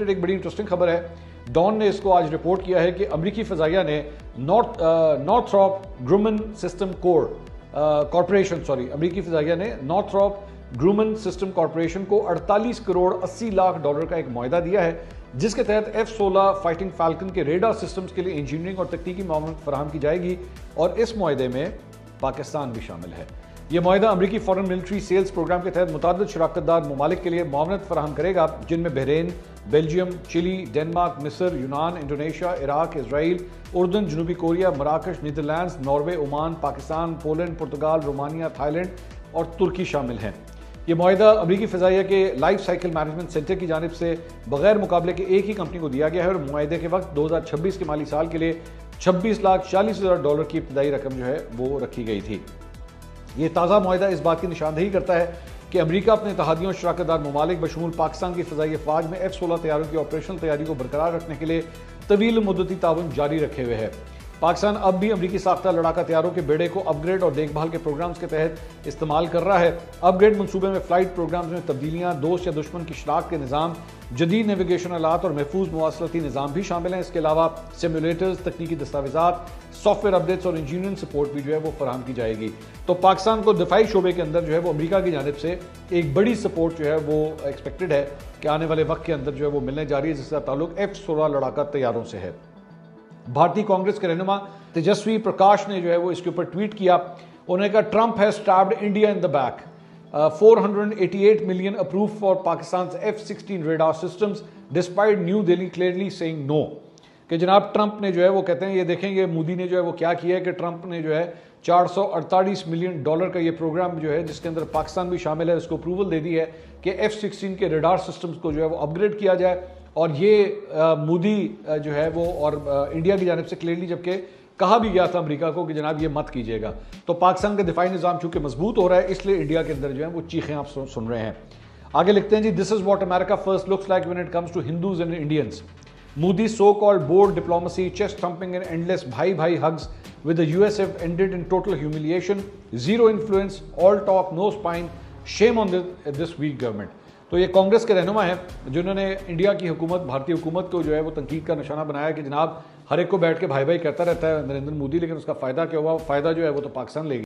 ایک بڑی انٹرسٹنگ خبر ہے، ڈان نے اس کو آج رپورٹ کیا ہے کہ امریکی فضائیہ نے نارتھروپ گرومن سسٹم امریکی فضائیہ نے نارتھروپ گرومن سسٹم کارپوریشن کو 48 کروڑ 80 لاکھ ڈالر کا ایک معاہدہ دیا ہے، جس کے تحت F-16 فائٹنگ فالکن کے ریڈار سسٹمز کے لیے انجینئرنگ اور تکنیکی معاونت فراہم کی جائے گی، اور اس معاہدے میں پاکستان بھی شامل ہے۔ یہ معاہدہ امریکی فورن ملٹری سیلز پروگرام کے تحت متعدد شراکت دار ممالک کے لیے معاونت فراہم کرے گا، جن میں بحرین، بیلجیم، چلی، ڈنمارک، مصر، یونان، انڈونیشیا، عراق، اسرائیل، اردن، جنوبی کوریا، مراکش، Netherlands, Norway, Oman, Pakistan, Poland, Portugal, Romania, Thailand اور ترکی شامل ہیں۔ یہ معاہدہ امریکی فضائیہ کے لائف سائیکل مینجمنٹ سینٹر کی جانب سے بغیر مقابلے کے ایک ہی کمپنی کو دیا گیا ہے، اور معاہدے کے وقت 2026 کے مالی سال کے لیے 26,40,000 ڈالر کی ابتدائی رقم جو ہے وہ رکھی گئی تھی۔ یہ تازہ معاہدہ اس بات کی نشاندہی کرتا ہے کہ امریکہ اپنے اتحادیوں اور شراکت دار ممالک بشمول پاکستان کی فضائی افواج میں F-16 طیاروں کی آپریشنل تیاری کو برقرار رکھنے کے لیے طویل مدتی تعاون جاری رکھے ہوئے ہے۔ پاکستان اب بھی امریکی ساختہ لڑاکا طیاروں کے بیڑے کو اپ گریڈ اور دیکھ بھال کے پروگرامز کے تحت استعمال کر رہا ہے۔ اپ گریڈ منصوبے میں فلائٹ پروگرامز میں تبدیلیاں، دوست یا دشمن کی شناخت کے نظام، جدید نیویگیشن آلات اور محفوظ مواصلاتی نظام بھی شامل ہیں۔ اس کے علاوہ سیمولیٹرز، تکنیکی دستاویزات، سافٹ ویئر اپڈیٹس اور انجینئرنگ سپورٹ بھی جو ہے وہ فراہم کی جائے گی۔ تو پاکستان کو دفاعی شعبے کے اندر جو ہے وہ امریکہ کی جانب سے ایک بڑی سپورٹ جو ہے وہ ایکسپیکٹڈ ہے کہ آنے والے وقت کے اندر جو ہے وہ ملنے جا رہی ہے، جس کا تعلق F-16 لڑاکا طیاروں سے ہے۔ بھارتی کانگریس کے رہنما تیجسوی پرکاش نے جو ہے وہ اس کے اوپر ٹویٹ کیا، انہوں نے کہا Trump has stabbed India in the back, 488 million approved for Pakistan's F-16 radar systems despite New Delhi clearly saying no۔ کہ جناب ٹرمپ نے جو ہے وہ کہتے ہیں، یہ دیکھیں گے مودی نے جو ہے وہ کیا کیا ہے کہ ٹرمپ نے جو ہے 448 ملین ڈالر کا یہ پروگرام جو ہے جس کے اندر پاکستان بھی شامل ہے، اس کو اپروول دے دی ہے کہ F-16 کے ریڈار سسٹمز کو جو ہے وہ اپ گریڈ کیا جائے، اور یہ مودی جو ہے وہ اور انڈیا کی جانب سے کلیئرلی جبکہ کہا بھی گیا تھا امریکہ کو کہ جناب یہ مت کیجیے گا۔ تو پاکستان کا دفاعی نظام چونکہ مضبوط ہو رہا ہے، اس لیے انڈیا کے اندر جو ہے وہ چیخیں آپ سن رہے ہیں۔ آگے لکھتے ہیں جی، this is what America first looks like when it comes to Hindus and Indians. Modi so called board diplomacy, chest thumping and endless bhai hugs with the US have ended in total humiliation, zero influence, all talk, no spine, shame on this weak government۔ تو یہ کانگریس کے رہنما ہیں جنہوں نے India کی حکومت، بھارتی حکومت کو جو ہے وہ تنقید کا نشانہ بنایا کہ جناب ہر ایک کو بیٹھ کے بھائی کرتا رہتا ہے نریندر مودی، لیکن اس کا فائدہ کیا ہوا؟ فائدہ جو ہے وہ تو پاکستان لے گی۔